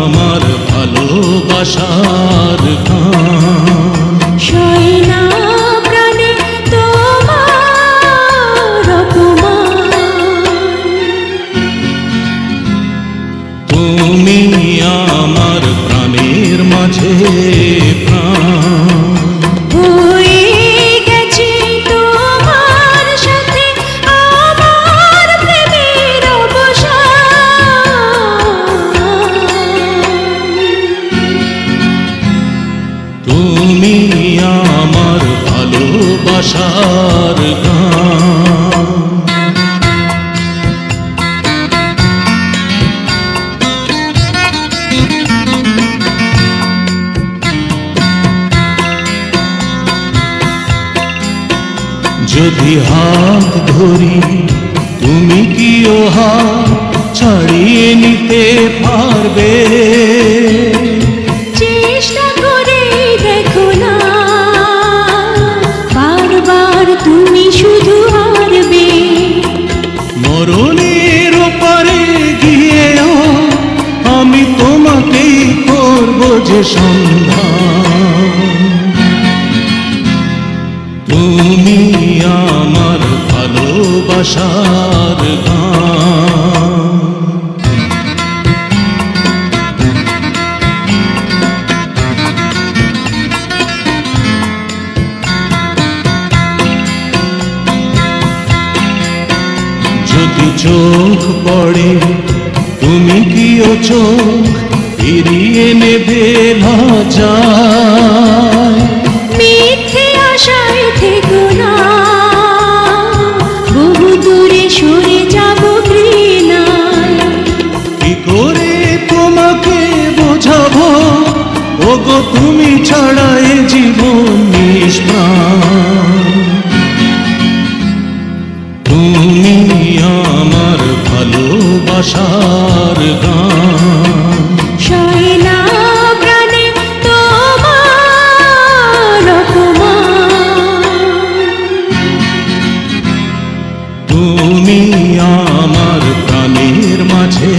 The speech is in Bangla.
আমার ভালোবাসার গান। শয়না প্রাণে তোমার অপমান, তুমি আমার প্রাণের মাঝে প্রাণ। হয়ে গেছে তোমার সাথে আমার প্রেমের অবসান। তুমি আমার ভালোবাসার গান। যদি হাত ধরি তুমি কি ও হাত ছাড়িয়ে নিতে পারবে? চেষ্টা করে দেখো না, বারবার তুমি শুধু হারবে। মরণের ওপারে গিয়েও আমি তোমাকেই করব যে সন্ধান। তুমি আমার ভালোবাসার গান। যদি চোখ পড়ে তুমি কি ও চোখ ফিরিয়ে নেবে লজ্জায়? মিথ্যে আশায় থেকো না, বহু দূরে সরে যাব ঘৃণায়। কি করে তোমাকে বোঝাবো ওগো তুমি ছাড়া এ জীবন নিষ্প্রাণ। তুমি আমার ভালোবাসার গান। শয়না প্রাণে তোমার অপমান, তুমি আমার প্রাণের মাঝে